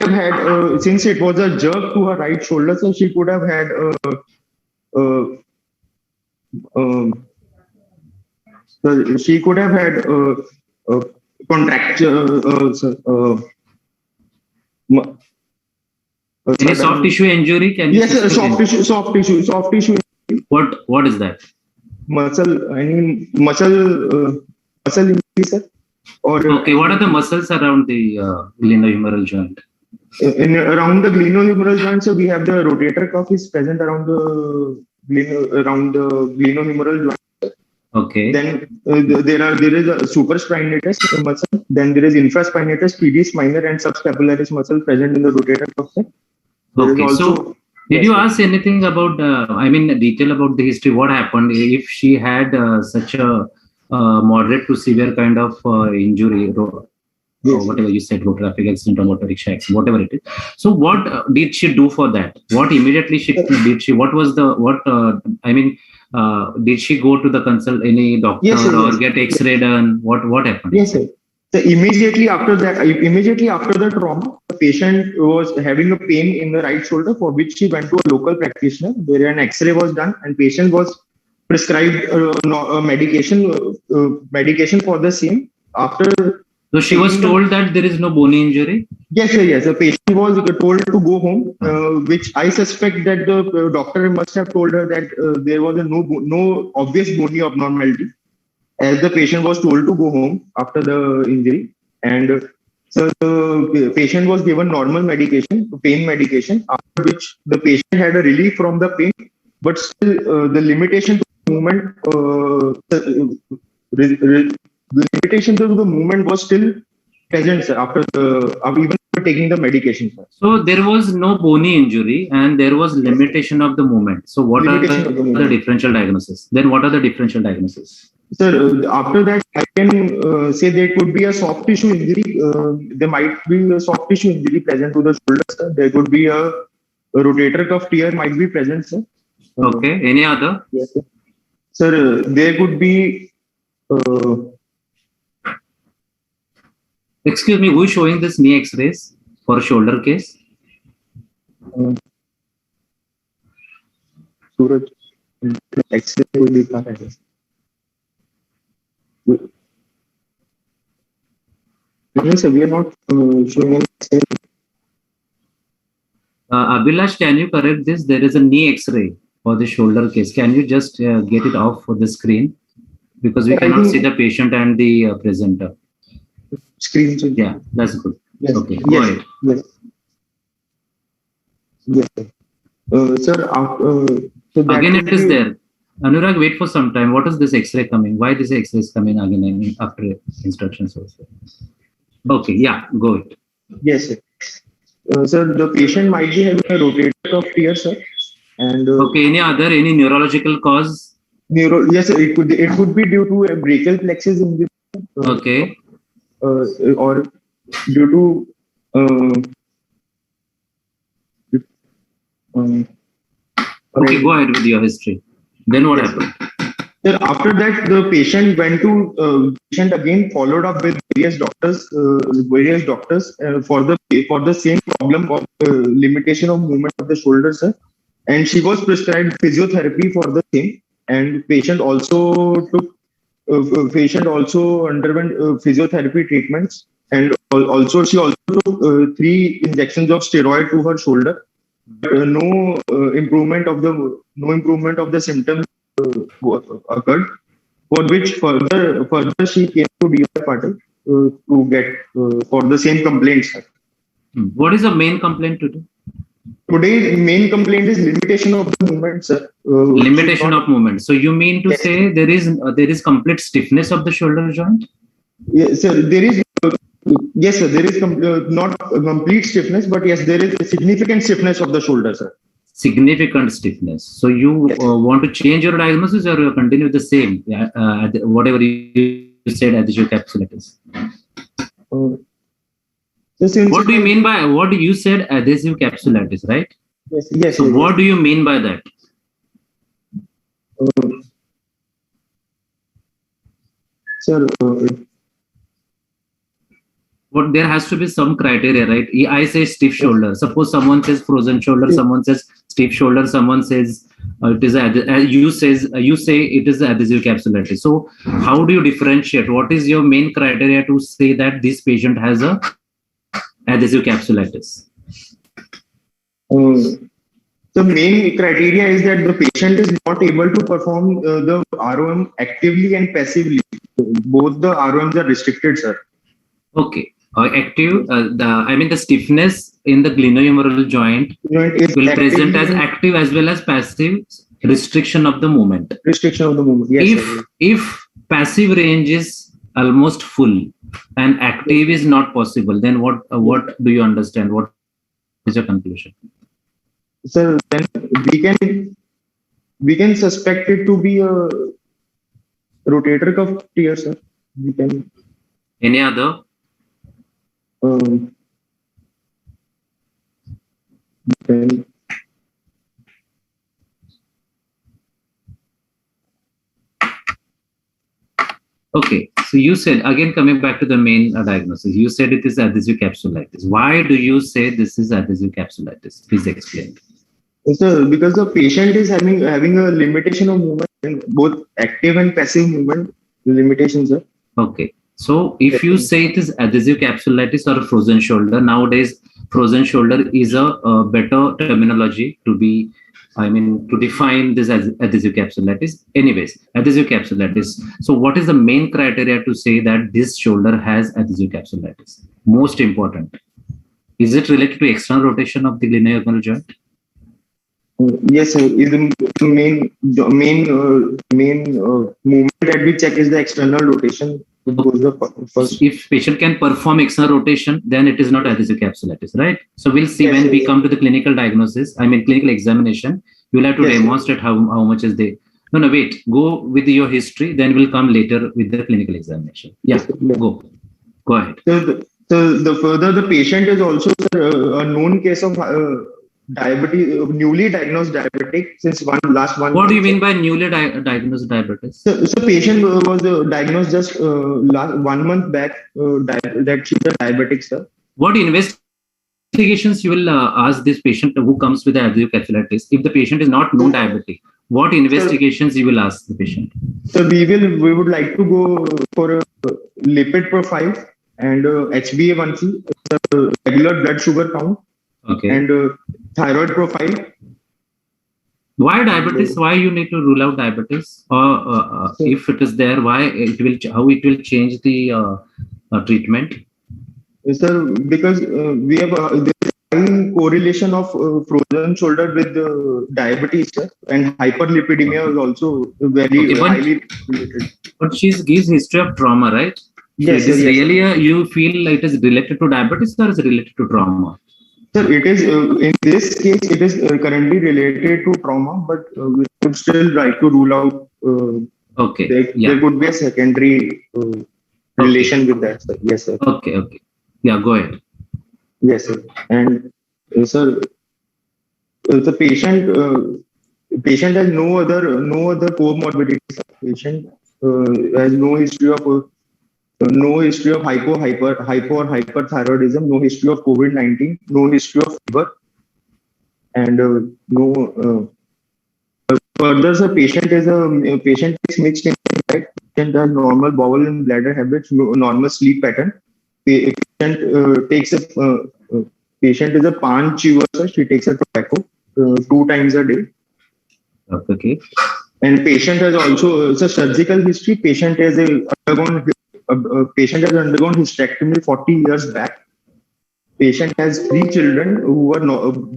have had, since it was a jerk to her right shoulder, so she could have had uh, she could have had contracture. Any soft tissue injury? Can you? Yes, soft tissue. What is that? Muscle. I mean muscle injury, sir. Or okay, what are the muscles around the glenohumeral joint? Around the glenohumeral joint, so we have the rotator cuff is present around the glenohumeral joint. Okay. Then there is a supraspinatus muscle. Then there is infraspinatus, pedis minor, and subscapularis muscle present in the rotator cuff. Okay. So, did you ask anything about? Detail about the history? What happened if she had such a moderate to severe kind of injury? Or whatever you said, road traffic accident or motor rickshaw accident, whatever it is. So what did she do for that? What immediately did she? What was the did she go to the consult any doctor or get X-ray done? What happened? Yes, sir. So immediately after the trauma, the patient was having a pain in the right shoulder, for which she went to a local practitioner where an X-ray was done, and patient was prescribed medication for the same. So she was told that there is no bony injury? Yes, sir, yes. The patient was told to go home, which I suspect that the doctor must have told her that there was no obvious bony abnormality, as the patient was told to go home after the injury. And so the patient was given normal medication, pain medication, after which the patient had a relief from the pain, but still the limitation to movement the limitation to the movement was still present, sir, after even taking the medication, sir. So there was no bony injury and there was limitation of the movement. So what are the differential diagnosis? Then what are the differential diagnosis? Sir, after that, I can say there could be a soft tissue injury. There might be a soft tissue injury present to the shoulder, sir. There could be a rotator cuff tear might be present, sir. Okay. Any other? Yes, sir. Sir, there could be excuse me, who is showing this knee X-rays for shoulder case? Suraj, X-ray will be fine. Yes, sir, we are not showing any X-ray. Abhilash, can you correct this? There is a knee X-ray for the shoulder case. Can you just get it off for the screen? Because we cannot see the patient and the presenter. Screen. Yeah, that's good. Yes. Okay, go ahead. Yes. Yes. Sir, so again it is there. Anurag, wait for some time. What is this X-ray coming? Why this X-ray is coming again after instructions also? Okay, yeah, go ahead. Yes, sir. Sir, the patient might be having a rotator cuff tear, sir. And okay, any neurological cause? Yes, sir. It could be due to a brachial plexus injury. Okay. Or due to okay, go ahead with your history. Then what happened? Sir, after that, the patient went to patient again followed up with various doctors for the same problem of limitation of movement of the shoulder, sir. And she was prescribed physiotherapy for the same. And patient also underwent physiotherapy treatments, and she also took 3 injections of steroid to her shoulder. But no improvement of the symptoms occurred. For which further she came to DR Patil to get for the same complaint, sir. What is the main complaint today? Today, main complaint is limitation of the movement, sir. Limitation of movement. So you mean to say there is complete stiffness of the shoulder joint? Yes, sir. There is. Yes, sir. There is not complete stiffness, but yes, there is a significant stiffness of the shoulder, sir. Significant stiffness. So you want to change your diagnosis, or you continue the same? Whatever you said, adhesive capsulitis. What do you mean by what you said, adhesive capsulitis, right? Yes. Yes. So what do you mean by that? Sir, what there has to be some criteria, right? I say stiff shoulder. Suppose someone says frozen shoulder, someone says stiff shoulder, someone says it is you say it is adhesive capsulitis. So how do you differentiate? What is your main criteria to say that this patient has a adhesive capsulitis? The main criteria is that the patient is not able to perform the ROM actively and passively. Both the ROMs are restricted, sir. Okay. Active, the stiffness in the glenohumeral joint will present as active as well as passive restriction of the movement. Restriction of the movement, yes. If passive range is almost full and active is not possible, then what do you understand? What is your conclusion? So then we can suspect it to be a rotator cuff tear, sir. We can. Any other? Okay, so you said, again coming back to the main diagnosis, you said it is adhesive capsulitis. Why do you say this is adhesive capsulitis? Please explain. So because the patient is having a limitation of movement, in both active and passive movement limitations, sir. Okay. So if you say it is adhesive capsulitis or a frozen shoulder, nowadays frozen shoulder is a better terminology to define this as adhesive capsulitis. Anyways, adhesive capsulitis. So what is the main criteria to say that this shoulder has adhesive capsulitis? Most important. Is it related to external rotation of the glenohumeral joint? Yes, sir. The main movement that we check is the external rotation. If patient can perform external rotation, then it is not adhesive capsulitis, right? So we'll see when we come to the clinical diagnosis, clinical examination, you'll have to demonstrate how much is the... No, wait, go with your history, then we'll come later with the clinical examination. Yeah, go ahead. So the patient is also a known case of diabetes, newly diagnosed diabetic since last one. What do you mean by newly diagnosed diabetes? So patient was diagnosed just 1 month back that she's a diabetic, sir. What investigations you will ask this patient who comes with adhesive capsulitis if the patient is not known diabetic? What investigations you will ask the patient? So we would like to go for a lipid profile and HbA1c, regular blood sugar count. Okay. And thyroid profile. Why diabetes? Why you need to rule out diabetes? Or if it is there, how it will change the treatment? Sir, because we have a correlation of frozen shoulder with diabetes, sir, and hyperlipidemia is also very highly related. But she gives history of trauma, right? Yes. So you feel it is related to diabetes or is it related to trauma? Sir, it is in this case, it is currently related to trauma, but we would still like to rule out. There could be a secondary relation with that, sir. Yes, sir. Okay. Yeah, go ahead. Yes, sir. And sir, the patient has no other comorbidities. Patient has no history of hypo or hyperthyroidism, no history of COVID-19, no history of fever, and further, the patient is mixed in, right? Patient has normal bowel and bladder habits, normal sleep pattern. Patient is a pan chewer, so she takes a tobacco 2 times a day. Okay. And patient has also surgical history. Patient has undergone hysterectomy 40 years back. Patient has 3 children who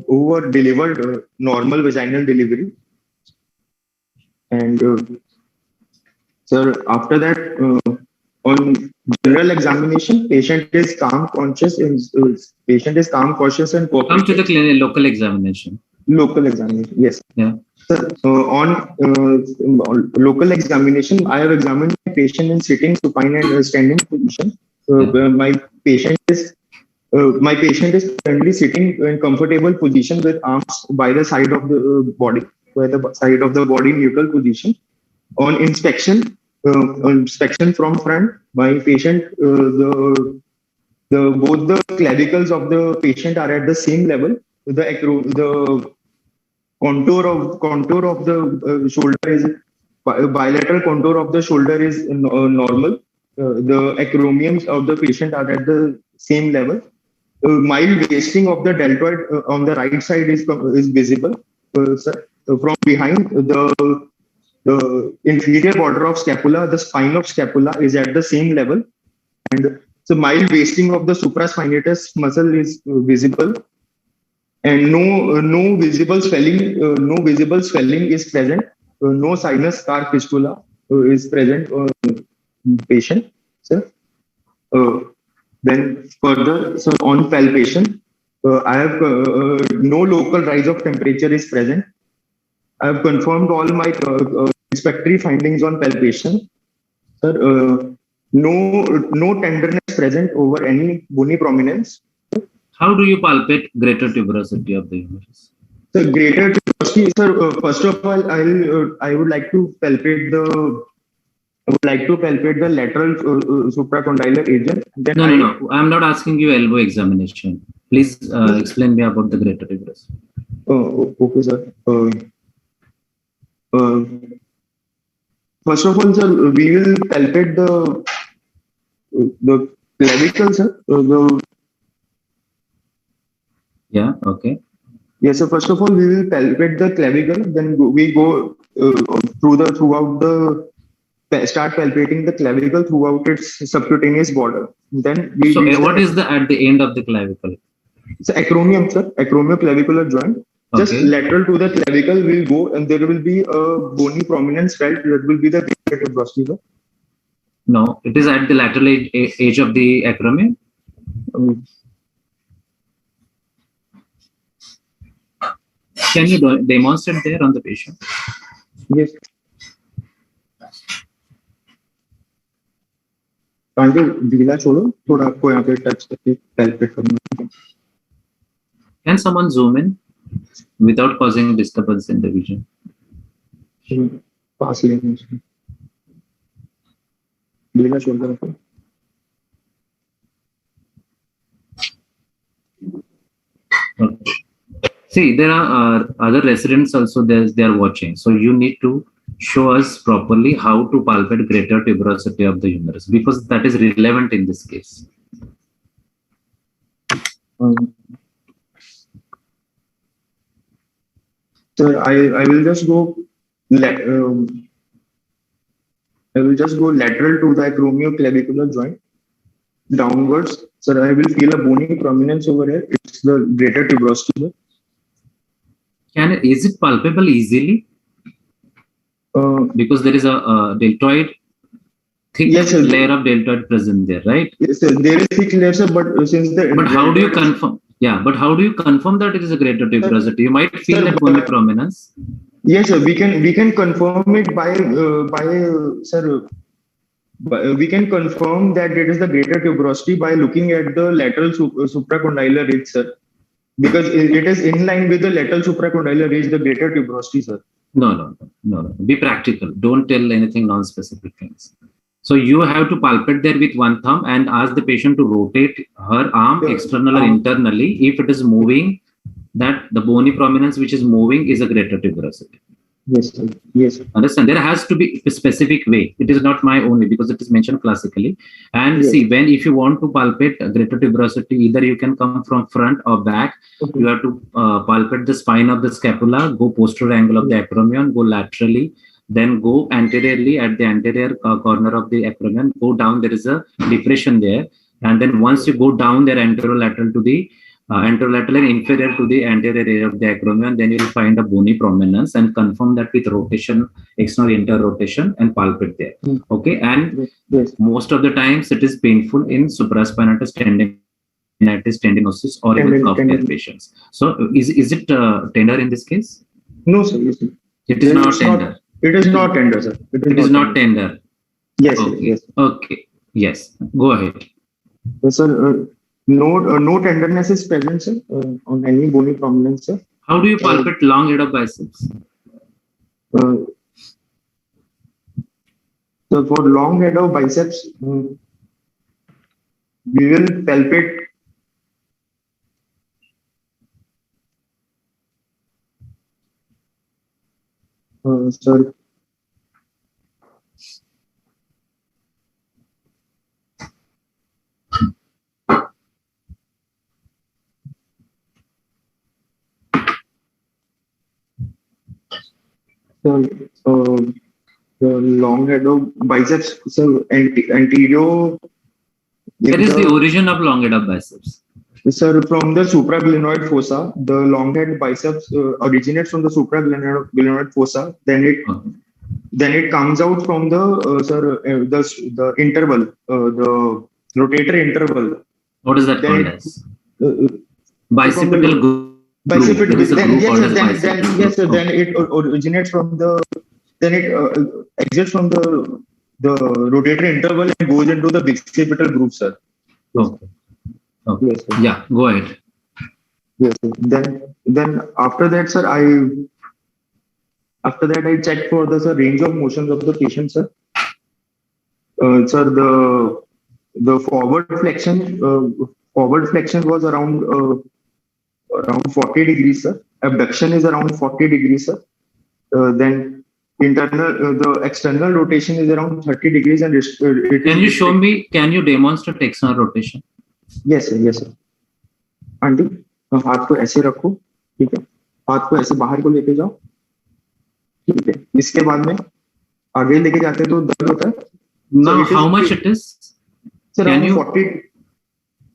were delivered normal vaginal delivery. And sir, after that, on general examination, patient is calm, conscious, and cautious and cooperative. Come to the clinic, local examination. Local examination, yes. Yeah. Sir, on local examination, I have examined the patient in sitting, supine, and standing position. My patient is currently sitting in comfortable position with arms by the side of the body, neutral position. On inspection from front, my patient, the both the clavicles of the patient are at the same level. The contour of the shoulder is bilateral contour of the shoulder is normal. The acromions of the patient are at the same level. Mild wasting of the deltoid on the right side is visible. Sir. From behind the inferior border of scapula, the spine of scapula is at the same level, and so mild wasting of the supraspinatus muscle is visible, and no visible swelling. No visible swelling is present. No sinus scar fistula is present in patient. Sir. Then further, so on palpation, I have no local rise of temperature is present. I have confirmed all my inspectory findings on palpation. Sir, no tenderness present over any bony prominence. How do you palpate greater tuberosity of the humerus? The greater tuberosity, sir. First of all, I would like to palpate the lateral supracondylar region. Then No. I'm not asking you elbow examination. Please explain me about the greater tuberosity. Okay, sir. First of all, sir, we will palpate the clavicle, sir. Yeah. Okay. Yes. So first of all, we will palpate the clavicle. Then we go start palpating the clavicle throughout its subcutaneous border. Then what is at the end of the clavicle? It's acromion, sir. Acromioclavicular joint. Just lateral to the clavicle will go, and there will be a bony prominence felt. That will be the greater tuberosity, sir. No, it is at the lateral edge of the acromion. Can you demonstrate there on the patient? Yes. Sanjay, ढीला छोड़ो, थोड़ा आपको यहाँ पे touch करके palpate करना. Can someone zoom in without causing disturbance in the vision? पास लेने उसको. ढीला छोड़ दो. Okay. See, there are other residents also they are watching. So you need to show us properly how to palpate greater tuberosity of the humerus, because that is relevant in this case. Sir, I will just go lateral to the acromioclavicular joint downwards. Sir, I will feel a bony prominence over here. It's the greater tuberosity. Is it palpable easily? Because there is a deltoid, thick layer of deltoid present there, right? Yes, sir. There is thick layer, sir, but since the but how do you confirm? Yeah, but how do you confirm that it is a greater tuberosity? You might feel that bony prominence. Yes, sir. We can confirm it by sir. We can confirm that it is the greater tuberosity by looking at the lateral supracondylar ridge, sir. Because it is in line with the lateral supracondylar ridge, the greater tuberosity, sir. No. Be practical. Don't tell anything non-specific things. So you have to palpate there with one thumb and ask the patient to rotate her arm externally or internally. If it is moving, that the bony prominence which is moving is a greater tuberosity. Yes, sir. Yes, sir. Understand? There has to be a specific way. It is not my only, because it is mentioned classically. And see, if you want to palpate a greater tuberosity, either you can come from front or back. Okay. You have to palpate the spine of the scapula, go posterior angle of the acromion, go laterally, then go anteriorly at the anterior corner of the acromion, go down. There is a depression there. And then once you go down there, anterolateral to the anterolateral and inferior to the anterior area of the acromion, then you will find a bony prominence and confirm that with rotation, external inter-rotation, and palpate there. Okay, and most of the times it is painful in supraspinatus tendinosis or even cuff tear patients. So is it tender in this case? No, sir. Yes, sir. It is not tender. It is not tender, sir. It is not tender. Yes. Okay. Yes. Okay. Yes. Go ahead. Yes, sir. No tenderness is present, sir, on any bony prominence, sir. How do you palpate long head of biceps? So for long head of biceps, We will palpate. Sir. So, the long head of biceps, so anterior. Where is the origin of long head of biceps? Sir, from the supraglenoid fossa, the long head biceps originates from the supraglenoid fossa. Then it comes out from the the interval, the rotator interval. What is that called as? Bicipital groove. Bicipital. Yes, sir. Then it originates from the. Then it exits from the rotator interval and goes into the bicipital groove, sir. Okay. Okay. Yes, sir. Yeah, go ahead. Yes, sir. Then after that, sir, I checked for the range of motions of the patient, sir. Sir, the forward flexion was around 40 degrees, sir. Abduction is around 40 degrees, sir. Then the external rotation is around 30 degrees, and can you show me? Can you demonstrate external rotation? Yes, sir. Yes, sir. Aunty हाथ को ऐसे रखो, ठीक है, हाथ को ऐसे बाहर को लेके जाओ, ठीक है, इसके बाद में आगे लेके जाते तो दर्द होता है. Now how much it is? Sir, can you 40?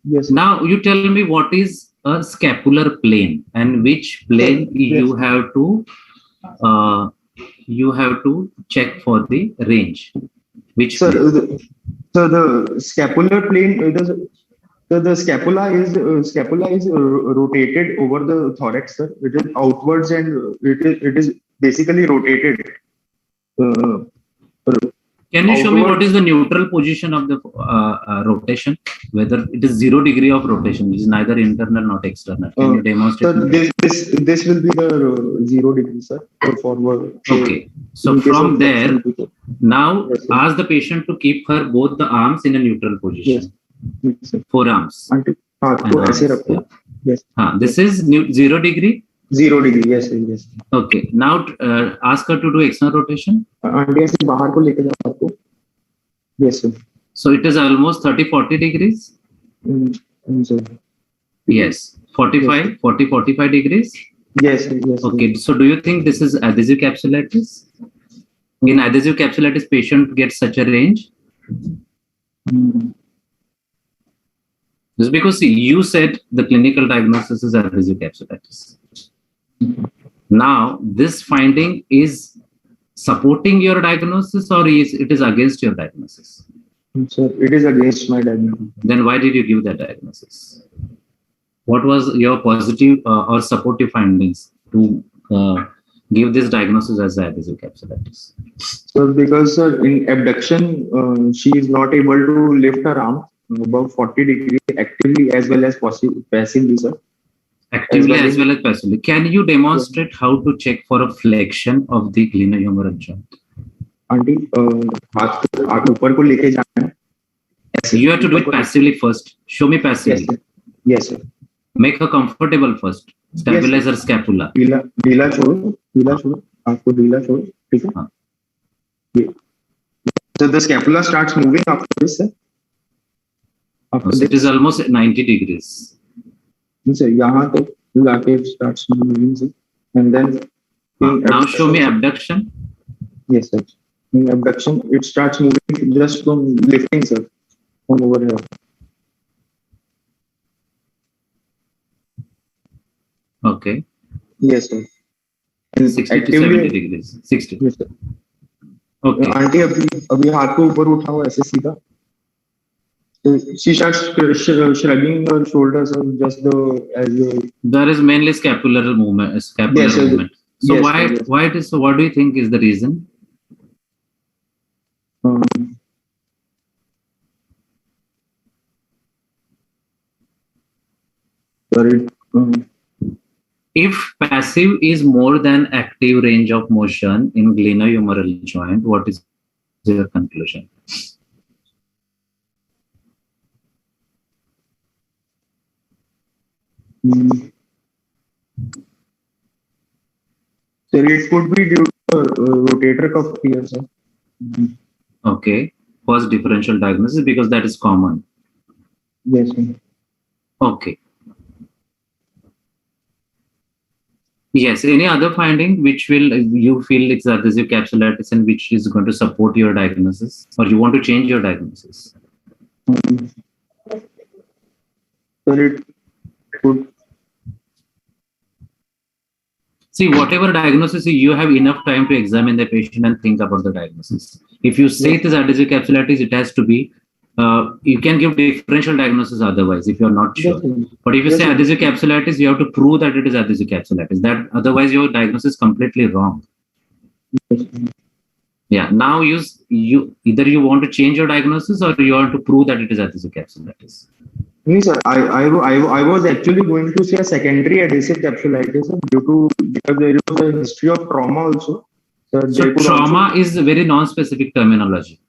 Yes. Now you tell me what is a scapular plane and which plane you have to check for the range. Which sir, the scapular plane the scapula is rotated over the thorax, sir. It is outwards and it is basically rotated. Can you show me what is the neutral position of the rotation? Whether it is 0 degree of rotation, which is neither internal nor external. Can you demonstrate? Sir, this will be the 0 degree, sir. Forward. Okay. So from there, now ask the patient to keep her both the arms in a neutral position. Yes. Forearms. Yes. This is 0 degree. 0 degree, yes, yes. Okay. Now ask her to do external rotation. Yes, sir. So it is almost 30-40 degrees. Yes. 45 degrees. Yes, yes. Okay. So do you think this is adhesive capsulitis? In adhesive capsulitis, patient gets such a range. Just because you said the clinical diagnosis is adhesive capsulitis. Now, this finding is supporting your diagnosis or it is against your diagnosis? Sir, it is against my diagnosis. Then why did you give that diagnosis? What was your positive or supportive findings to give this diagnosis as adhesive capsulitis? So, because sir, in abduction, she is not able to lift her arm above 40 degrees actively as well as passively, sir. Actively as well as passively. Can you demonstrate how to check for a flexion of the glenohumeral joint? Auntie, हाथ ऊपर को लेके जाना है. You have to do it passively first. Show me passively. Yes, sir. Make her comfortable first. Stabilize her scapula. ढीला छोड़ो. आपको ढीला छोड़ो, ठीक है? So the scapula starts moving after this, sir. So it is almost 90 degrees. So यहाँ तो लाके starts moving, sir. And then now show me abduction. Yes, sir. In abduction, it starts moving just from lifting, sir, from over here. Okay. Yes, sir. 60 to 70 degrees. 60. Yes, sir. Okay. Aunty अभी हाथ को ऊपर उठाओ ऐसे सीधा. She starts shrugging her shoulders just there is mainly scapular movement. Yes, movement. So yes, why it is so? What do you think is the reason? Sorry. If passive is more than active range of motion in glenohumeral joint, what is your conclusion? Mm. So it could be due to rotator cuff tear, sir. Mm. Okay. First differential diagnosis because that is common. Yes, sir. Okay. Yes. Any other finding which will you feel it's adhesive capsulitis and which is going to support your diagnosis, or you want to change your diagnosis? Mm. So it could. See, whatever diagnosis you have enough time to examine the patient and think about the diagnosis. If you say it is adhesive capsulitis, it has to be. You can give differential diagnosis otherwise if you are not Yes, sure. sir. But if you Yes, say sir. adhesive capsulitis, you have to prove that it is adhesive capsulitis. That otherwise your diagnosis is completely wrong. Yes, sir. Yeah. Now you either you want to change your diagnosis or you want to prove that it is adhesive capsulitis. No, sir. I was actually going to say a secondary adhesive capsulitis, sir, due to because there is a history of trauma also. So So there could also. trauma is a very non-specific terminology.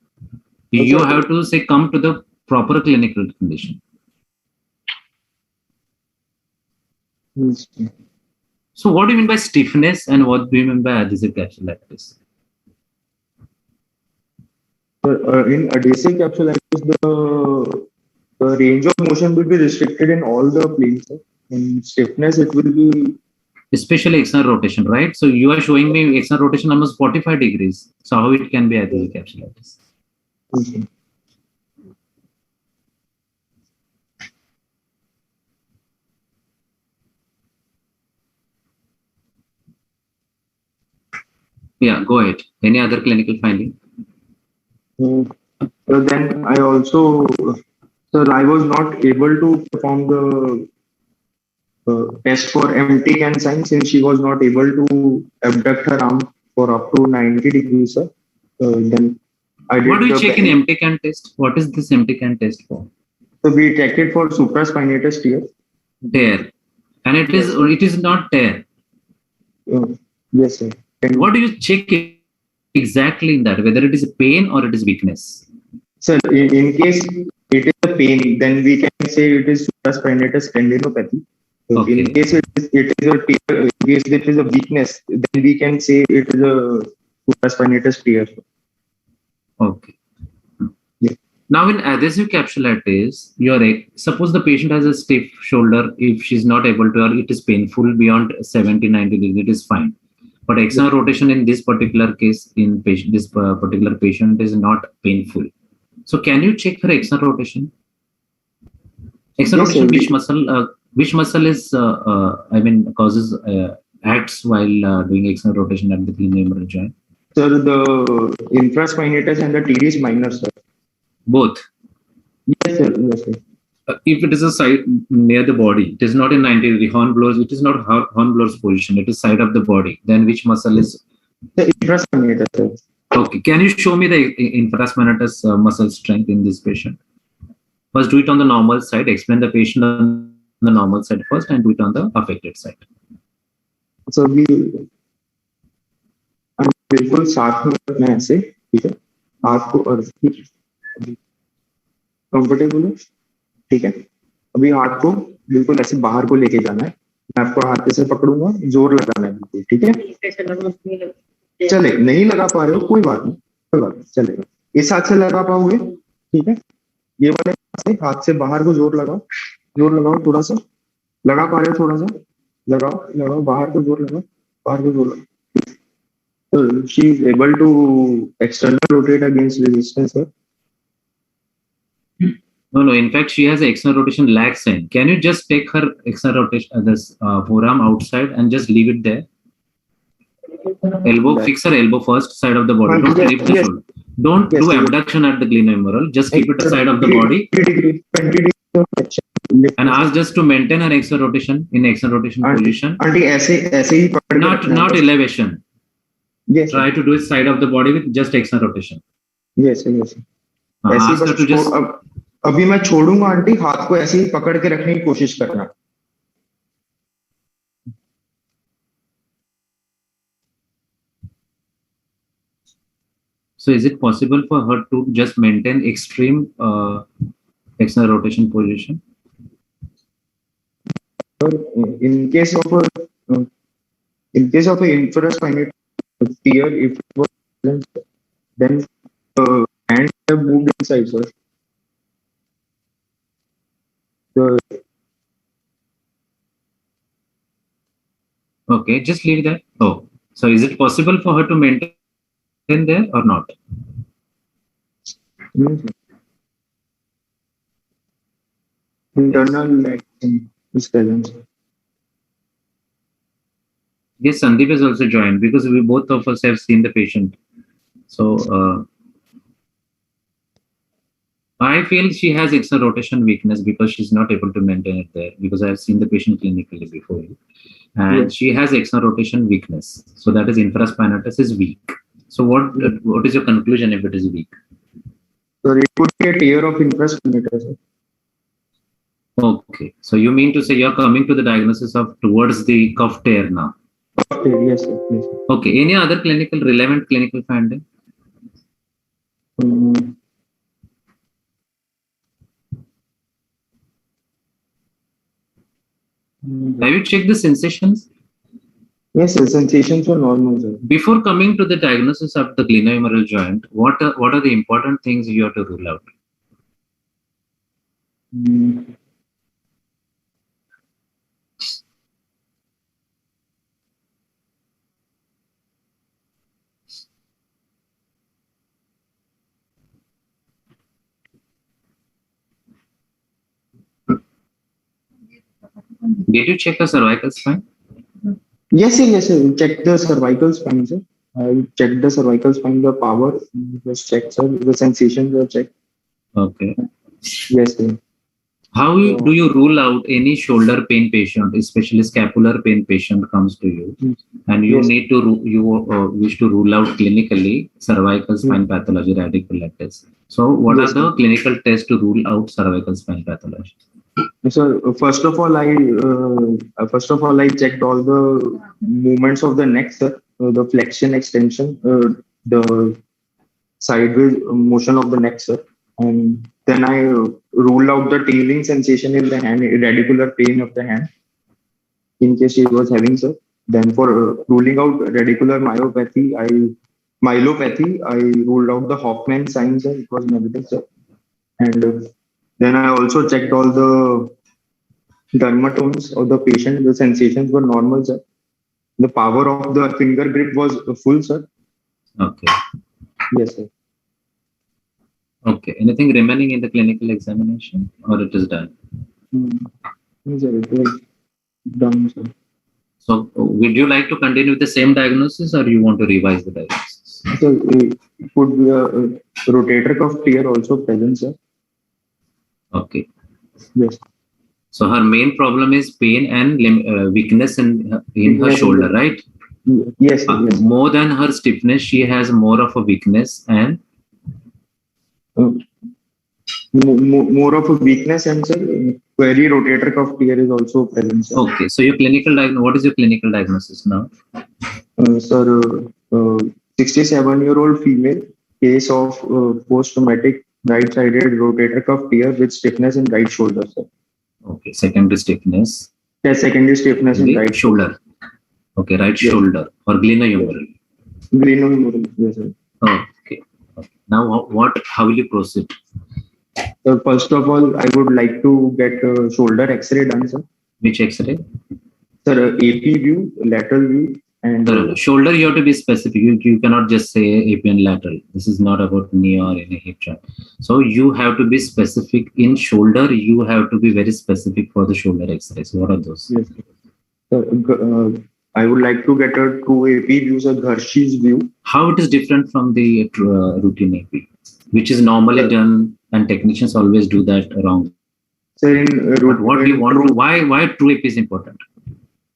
You Sir, have to say come to the proper clinical condition. yes. So what do you mean by stiffness and what do you mean by adhesive capsulitis? In adhesive capsulitis, the range of motion will be restricted in all the planes, sir. In stiffness, it will be. Especially external rotation, right? So you are showing me external rotation almost 45 degrees. So how it can be adhesive capsulitis? Okay. Yeah, go ahead. Any other clinical finding? So then I also, sir, I was not able to perform the test for empty can sign since she was not able to abduct her arm for up to 90 degrees, sir. Then I What do did you the check in bend. empty can test? What is this empty can test for? So we checked it for supraspinatus tear. Tear. And Yes, sir. it is not tear. Uh, yes, sir. And, What do you check exactly in that? Whether it is pain or it is weakness? sir, in case it is a pain, then we can say it is supraspinatus tendinopathy. In Okay. case it is a tear, in case it is a weakness, then we can say it is a supraspinatus tear. Okay. Yeah. Now, in adhesive capsulitis, suppose the patient has a stiff shoulder. If she's not able to, or it is painful beyond 70, 90 degrees, it is fine. But external rotation in this particular case, in patient, this particular patient is not painful. So, can you check her external rotation? External Yes, sir. rotation, which muscle is, causes acts while doing external rotation at the glenohumeral joint? Sir, the infraspinatus and the teres minor, sir. Both. Yes, sir. Yes, sir. If it is a side near the body, it is not in 90 degree horn blowers, it is not horn blowers position, it is side of the body. Then which muscle is? The infraspinatus, sir. Okay. Can you show me the infraspinatus muscle strength in this patient? First, do it on the normal side. Explain the patient on the normal side first and do it on the affected side. So we बिल्कुल साथ में रखना है ऐसे, ठीक है, हाथ को और कंफर्टेबल है, ठीक है। अभी हाथ को बिल्कुल ऐसे बाहर को लेके जाना है। मैं आपको हाथ से पकड़ूंगा, जोर लगाना है बिल्कुल, ठीक है। चले नहीं लगा पा रहे हो, कोई बात नहीं, कोई बात नहीं, चलेगा। इस हाथ से लगा पाओगे, ठीक है। ये वाले हाथ से बाहर को जोर लगाओ थोड़ा सा, लगा पा रहे हो थोड़ा सा, लगाओ बाहर को जोर लगाओ, बाहर को जोर लगाओ। So she is able to external rotate against resistance, sir. No. In fact, she has an external rotation lag sign. Can you just take her external rotation, this forearm outside and just leave it there? Elbow, fix her elbow first, side of the body. Don't lift the shoulder. Don't do abduction at the glenohumeral. Just keep it side of the body. 20 degrees. And ask just to maintain her external rotation in external rotation position. Auntie, ऐसे ही पकड़ के रखना है. Not elevation. Yes. Try to do it side of the body with just external rotation. Yes, yes. Ask her to just. अभी मैं छोड़ूंगा aunty, हाथ को ऐसे ही पकड़ के रखने की कोशिश करना. So is it possible for her to just maintain extreme external rotation position? In case of a infraspinal tear, if it was present, then hand have moved inside, sir. The Okay, just leave that. Oh, so is it possible for her to maintain there or not? internal action is present, sir. Yes, Sandeep has also joined because we both of us have seen the patient. So I feel she has external rotation weakness because she's not able to maintain it there because I have seen the patient clinically before you. And Yes. she has external rotation weakness. So that is infraspinatus is weak. So what is your conclusion if it is weak? So it could be a tear of infraspinatus, sir. Okay. So you mean to say you're coming to the diagnosis of towards the cuff tear now? Okay, yes, sir. Yes, sir. Okay. Any other relevant clinical finding? Have you checked the sensations? Yes, sir. Sensations were normal, sir. Before coming to the diagnosis of the glenohumeral joint, what are the important things you have to rule out? Did you check the cervical spine? Yes, sir. Yes, sir. Check the cervical spine, sir. I checked the cervical spine, the power was checked, sir. The sensations were checked. Okay. Yes, sir. How do you rule out any shoulder pain patient, especially scapular pain patient comes to you, and you need to wish to rule out clinically cervical spine pathology radiculitis? So, what are the clinical tests to rule out cervical spine pathology? So first of all, I checked all the movements of the neck, sir. The flexion, extension, the sideways motion of the neck, sir. And then I ruled out the tingling sensation in the hand, radicular pain of the hand, in case she was having, sir. Then for ruling out radicular myelopathy, I ruled out the Hoffman sign, sir. It was negative, sir. And then I also checked all the dermatomes of the patient. The sensations were normal, sir. The power of the finger grip was full, sir. Okay. Yes, sir. Okay. Anything remaining in the clinical examination, or it is done? Yes, sir. It was done, sir. So, would you like to continue with the same diagnosis, or you want to revise the diagnosis? So it could be a rotator cuff tear also present, sir. Okay. Yes. So her main problem is pain and weakness in her shoulder, right? Yes, yes. More than her stiffness, she has more of a weakness and more of a weakness, and sir, query rotator cuff tear is also present, sir. Okay, so your clinical what is your clinical diagnosis now? Sir, 67-year-old female, case of post-traumatic right-sided rotator cuff tear with stiffness in right shoulder, sir. Okay, secondary stiffness. Yes, secondary stiffness in right shoulder. Okay, right shoulder or glenohumeral. Glenohumeral, yes, sir. Okay. Now, how will you proceed? So first of all, I would like to get a shoulder X-ray done, sir. Which X-ray? Sir, AP view, lateral view, and shoulder. You have to be specific. You cannot just say AP and lateral. This is not about knee or any hip joint. So you have to be specific in shoulder. You have to be very specific for the shoulder X-rays. What are those? Yes. I would like to get a true AP view, sir, Gharshi's view. How it is different from the routine AP, which is normally done, and technicians always do that wrong. Sir, what do you want to? Why true AP is important?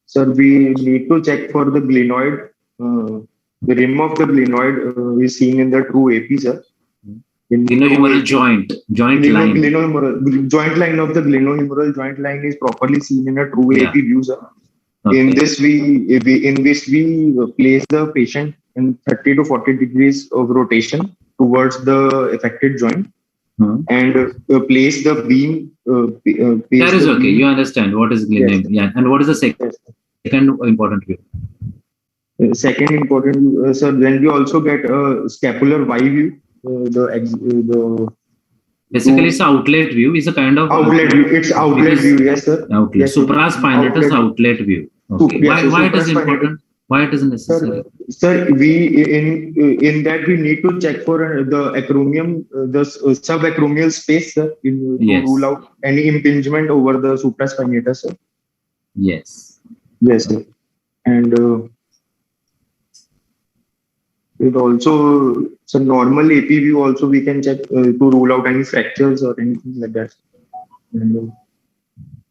Sir, we need to check for the glenoid. The rim of the glenoid is seen in the true AP, sir. Glenohumeral joint line. Joint line of the glenohumeral joint line is properly seen in a true AP view, sir. Okay. In this, we place the patient in 30 to 40 degrees of rotation towards the affected joint. and place the beam. That is okay. You understand what is the name. Yeah. And what is the second important view? Second important, sir, then we also get a scapular Y view. The Basically, it's outlet view. It's a kind of outlet view. It's outlet view, yes, sir. Outlet. Yes, Supraspinatus outlet view. Okay. Yes, Why it is important? Why it is necessary? Sir, we in that we need to check for the acromion, the subacromial space, sir, to rule out any impingement over the supraspinatus, sir. Yes. Yes, sir. And it also, so normal AP view also we can check to rule out any fractures or anything like that.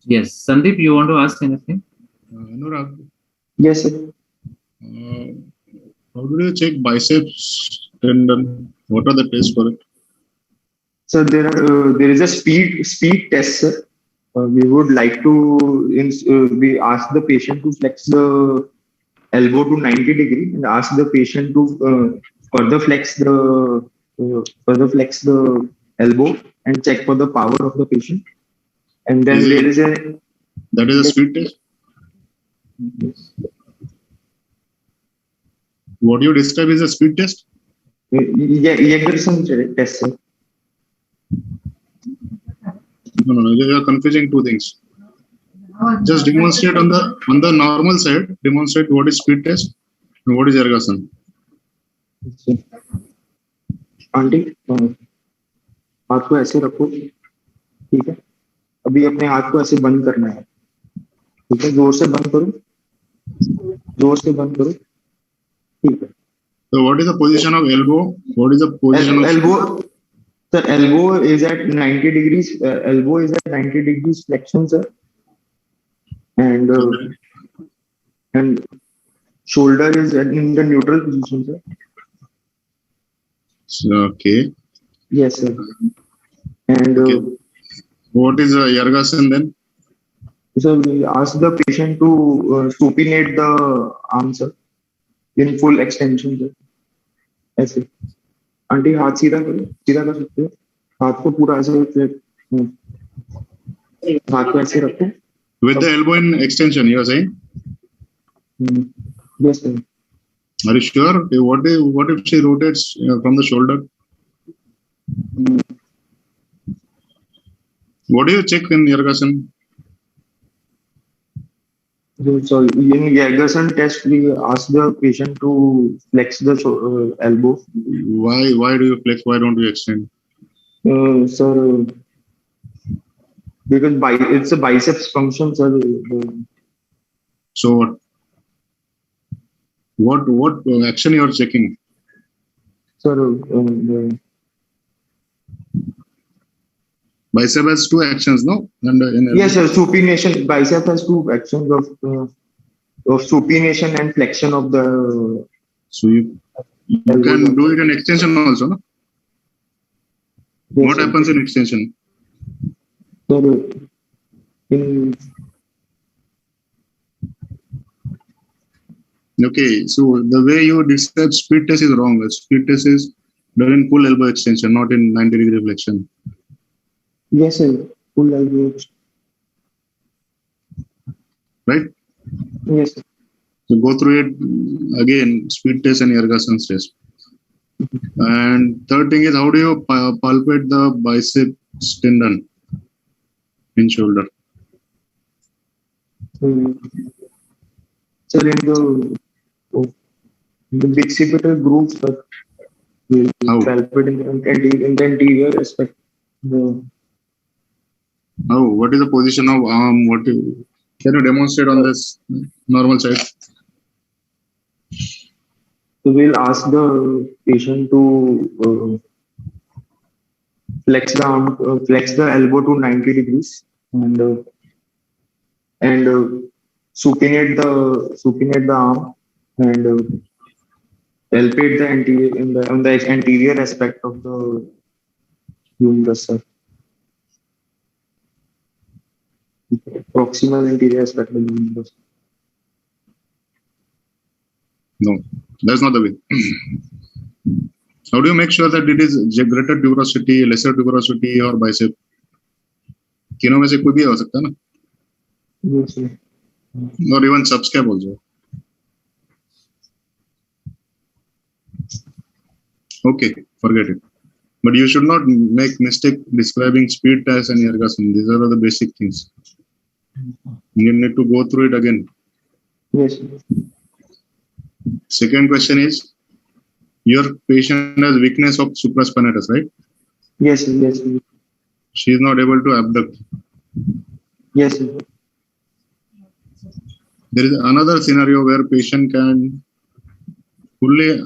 Yes, Sandeep, you want to ask anything? Anurag. Yes, sir. How do you check biceps tendon? What are the tests for it? So there is a speed test, sir. We would like to we ask the patient to flex the elbow to 90 degree and ask the patient to further flex the elbow and check for the power of the patient. And then that is a speed test. Yes. What you describe is a speed test? Yergson test, sir. No, you are confusing two things. Just demonstrate on the normal side. Demonstrate what is speed test and what is Yergson. Aunty हाथ को ऐसे रखो, ठीक है. अभी अपने हाथ को ऐसे बंद करना है, ठीक है. जोर से बंद करो, ठीक है. So what is the position of elbow? What is the position of elbow? The elbow is at 90 degrees. Elbow is at 90 degrees flexion, sir. And shoulder is in the neutral position, sir. Okay. Yes, sir. And what is Yergson then? So we ask the patient to supinate the arm, sir, in full extension, sir. ऐसे. Aunty हाथ सीधा करो, सीधा कर सकते हो. हाथ को पूरा ऐसे हाथ को ऐसे रखो. With the elbow in extension, you are saying? Yes, sir. Are you sure? What if she rotates from the shoulder? What do you check in Yergson? So in Yergson test, we ask the patient to flex the elbow. Why do you flex? Why don't you extend? Sir, because it's a biceps function, sir. So what action you are checking? Sir, bicep has two actions, no? And yes, sir. Supination. Bicep has two actions of supination and flexion of the. So you can do it in extension also, no? Yes, what happens in extension? So okay, so the way you describe speed test is wrong. Speed test is done in full elbow extension, not in 90 degree flexion. Yes, sir. Full elbow. Right? Yes, sir. So go through it again, speed test and Yergson test. And third thing is, how do you palpate the bicep tendon in shoulder? Sir, in the bicipital grooves, sir, we palpate in the anterior aspect. How? What is the position of arm? Can you demonstrate on this normal side? So we'll ask the patient to flex the arm, flex the elbow to 90 degrees and supinate the arm and palpate the anterior on the anterior aspect of the humerus, sir. Proximal anterior aspect of the humerus. No, that's not the way. How do you make sure that it is greater tuberosity, lesser tuberosity or bicep? तीनों में से कोई भी हो सकता है ना? Yes, sir. Or even subscap also. Okay, forget it. But you should not make mistake describing speed test and ergason. These are the basic things. You need to go through it again. Yes, sir. Second question is, your patient has weakness of supraspinatus, right? Yes, sir. Yes, sir. She is not able to abduct. Yes, sir. There is another scenario where patient can fully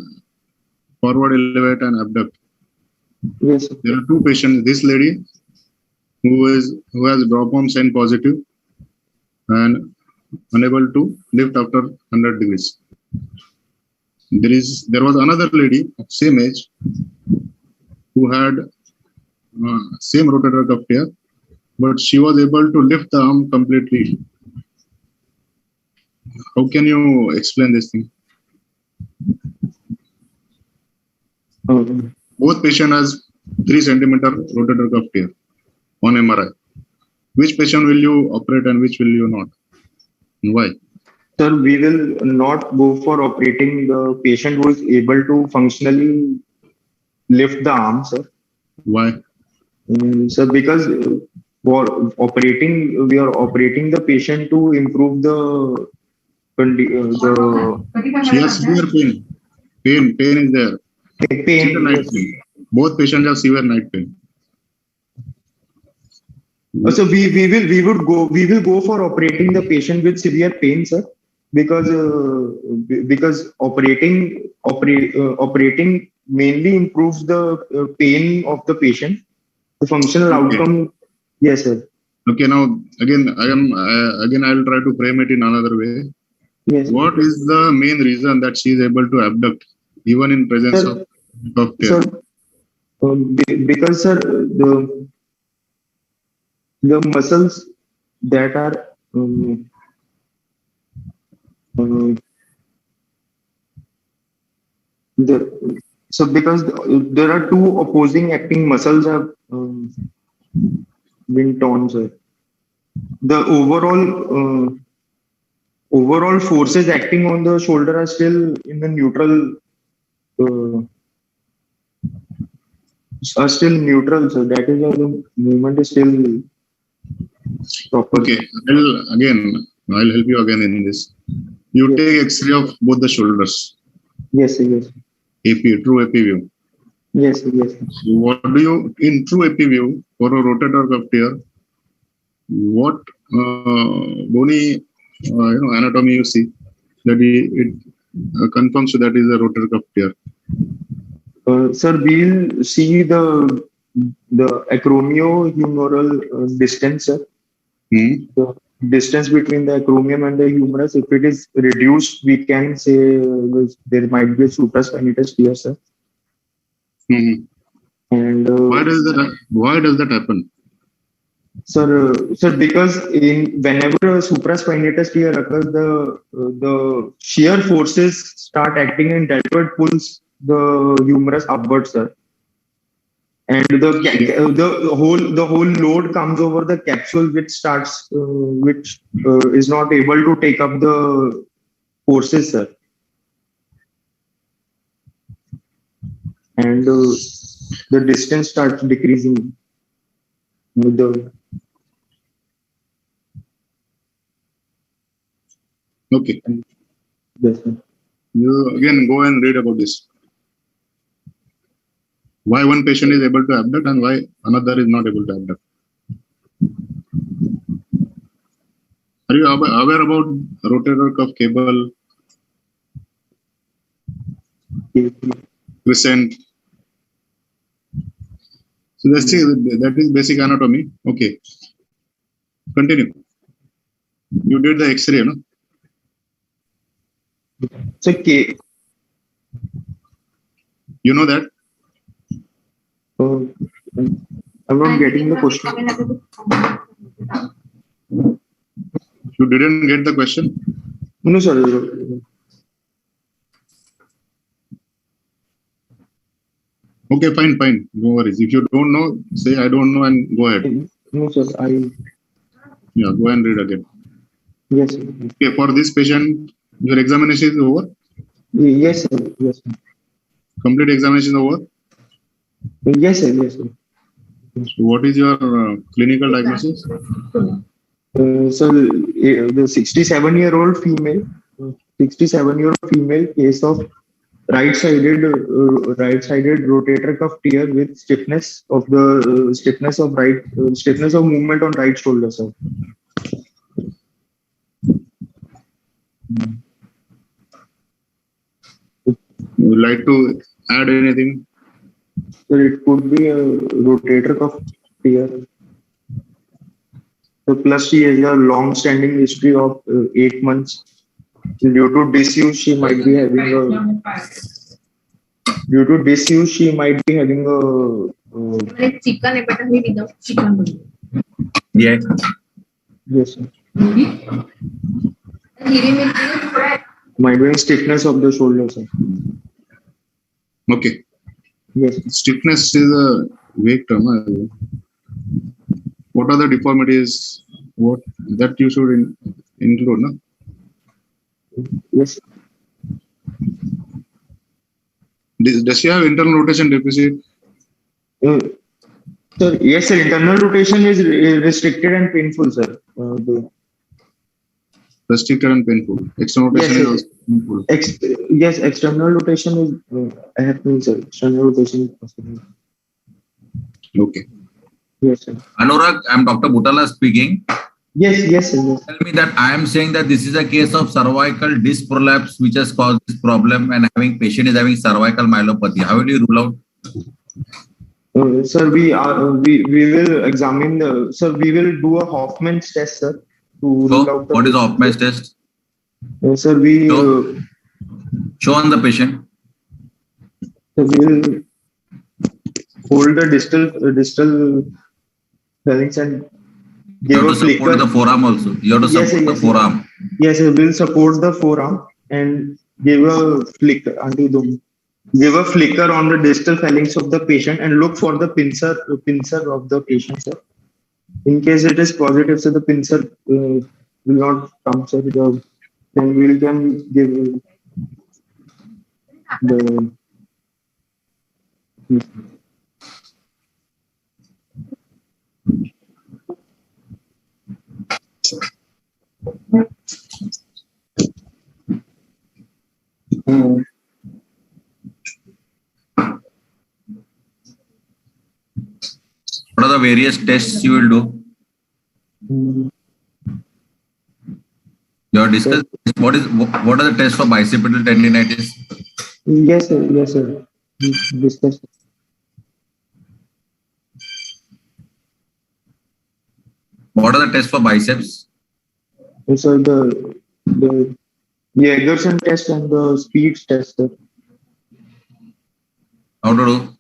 forward elevate and abduct. Yes, sir. There are two patients. This lady who has drop arm sign positive and unable to lift after 100 degrees. There was another lady of same age who had same rotator cuff tear, but she was able to lift the arm completely. How can you explain this thing? Both patient has 3 centimeter rotator cuff tear on MRI. Which patient will you operate and which will you not? And why? Sir, we will not go for operating the patient who is able to functionally lift the arm, sir. Why? Sir, because we are operating the patient to improve the She has severe pain. Pain is there. pain. Night pain. Both patients have severe night pain. So we will go for operating the patient with severe pain, sir, because operating mainly improves the pain of the patient, the functional outcome. Yes, sir. Okay, now again I will try to frame it in another way. Yes. What is the main reason that she is able to abduct even in presence of tear? Sir, because sir, the muscles that are because there are two opposing acting muscles have been torn, sir. The overall forces acting on the shoulder are still in the neutral. Are still neutral, so that is why the movement is still proper. Okay, I'll help you again in this. You take X-ray of both the shoulders. Yes, yes. AP, true AP view. Yes, yes. So what do you, in true AP view, for a rotator cuff tear, what bony anatomy you see that it confirms that is a rotator cuff tear? Sir, we'll see the acromiohumeral distance, sir. The distance between the acromion and the humerus, if it is reduced, we can say there might be a supraspinatus tear, sir. And why does that happen? Sir, because whenever a supraspinatus tear occurs, the shear forces start acting and that pulls the humerus upwards, sir. And the whole load comes over the capsule, which is not able to take up the forces, sir. And the distance starts decreasing with the. Okay. Yes, sir. You again go and read about this. Why one patient is able to abduct and why another is not able to abduct. Are you aware about rotator cuff cable, crescent? So that is basic anatomy. Okay. Continue. You did the X-ray, no? It's okay. You know that? I'm not getting the question. You didn't get the question? No, sir. Okay, fine. No worries. If you don't know, say I don't know and go ahead. No, sir. Yeah, go and read again. Yes, sir. Okay, for this patient, your examination is over. Yes, sir. Yes, sir. Complete examination is over. Yes, sir. Yes, sir. So what is your clinical diagnosis? So the 67-year-old female, 67-year-old female case of right-sided rotator cuff tear with stiffness of the stiffness of movement on right shoulder, sir. Would you like to add anything? So it could be a rotator cuff tear. So plus she has a long-standing history of 8 months. Due to disuse, she might be having a. Due to disuse, she might be having a. Chicken, but without chicken. Yeah. Yes, sir. Might be stiffness of the shoulder, sir. Okay. Yes. Stiffness is a vague term. What are the deformities? What that you should include, no? Yes. Does she have internal rotation deficit? Sir, yes, sir. Internal rotation is restricted and painful, sir. Restricted and painful. External rotation is also painful. Yes, external rotation is. I have to, sir. External rotation is possible. Okay. Yes, sir. Anurag, I'm Dr. Butala speaking. Yes, sir. Yes. Tell me that I am saying that this is a case of cervical disc prolapse which has caused this problem, and patient is having cervical myelopathy. How will you rule out? Sir, we will examine the. Sir, we will do a Hoffman's test, sir. To So, rule out the what is the Hoffman's test? Sir, we. Show on the patient. So we will hold the distal phalanx and give You a have to support flicker. the forearm also. You have to support the forearm. Yes, sir. We'll support the forearm and give a flicker. Give a flicker on the distal phalanx of the patient and look for the pincer of the patient, sir. In case it is positive, so the pincer will not come, sir. Then we can give the. What are the various tests you will do? Your discuss. What are the tests for bicipital tendinitis? Yes, sir. Yes, sir. Discuss. What are the tests for biceps? So the Jagerson test and the speed test, sir. How to do?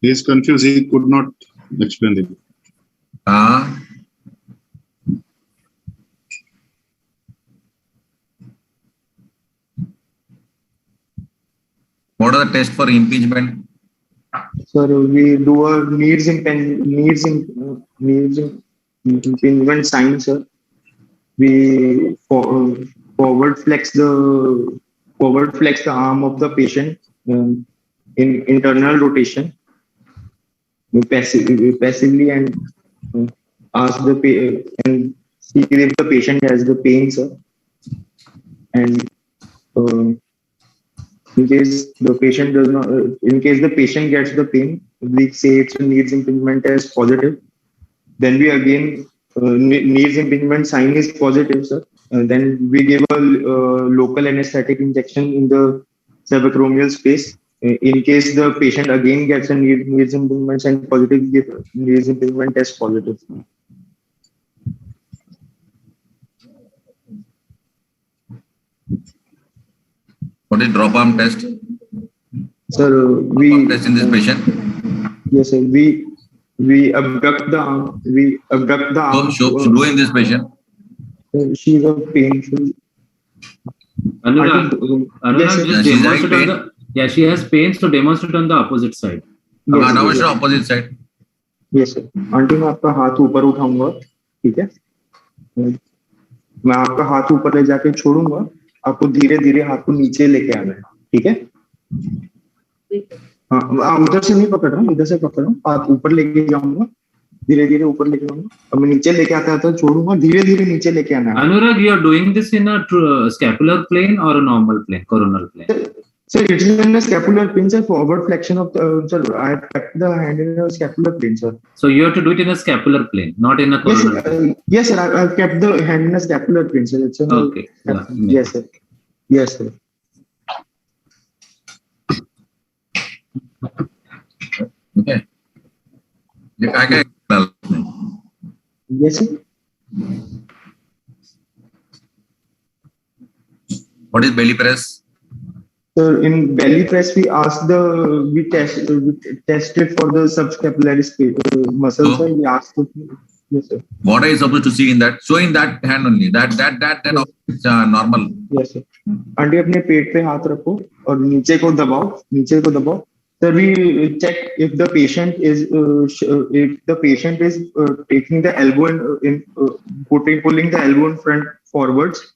He is confused. He could not explain it. What are the tests for impingement? Sir, we do a needs impingement sign, sir. We forward flex the arm of the patient in internal rotation. We passively and ask and see if the patient has the pain, sir. And in case the patient does not, in case the patient gets the pain, we say it's a needs impingement as positive. Then we again needs impingement sign is positive, sir. Then we give a local anesthetic injection in the subacromial space. In case the patient again gets a needs impingement sign positive, give needs impingement test positive. What is drop arm test? Sir, we test in this patient. Yes, sir. We abduct the arm. We abduct the arm. So, show in this patient. She's a painful. Anurag, Yes, just she's having demonstrate on pain. the, she has pain, so demonstrate on the opposite side. yes, Now yes, show opposite side. yes, sir. Aunty मैं आपका हाथ ऊपर उठाऊंगा, ठीक है? मैं आपका हाथ ऊपर ले जाके छोड़ूंगा, आपको धीरे धीरे हाथ को नीचे लेके आना है, ठीक है? हाँ, उधर से नहीं पकड़ रहा हूँ, इधर से पकड़ रहा हूँ, हाथ ऊपर लेके जाऊंगा, धीरे धीरे ऊपर लेके जाऊंगा, अब मैं नीचे लेके आता था छोड़ूंगा, धीरे धीरे नीचे लेके आना है। Anurag, you are doing this in a scapular plane or a normal plane, coronal plane? Sir, it is in a scapular plane, sir. Forward flexion of sir. I have kept the hand in a scapular plane, sir. So you have to do it in a scapular plane, not in a Yes, coronal plane. yes, sir. I have kept the hand in a scapular plane, sir. It's Okay. Yes, sir. Yes, sir. Okay. ये काय काय Yes, sir. What is belly press? So in belly press, we tested for the subscapularis muscle. So, sir. We asked. Yes, sir. What are you supposed to see in that? Show in that hand only. That it's normal. Yes, sir. Aunty अपने पेट पे हाथ रखो और नीचे को दबाओ. Sir, we check if the patient is taking the elbow pulling the elbow in front forwards.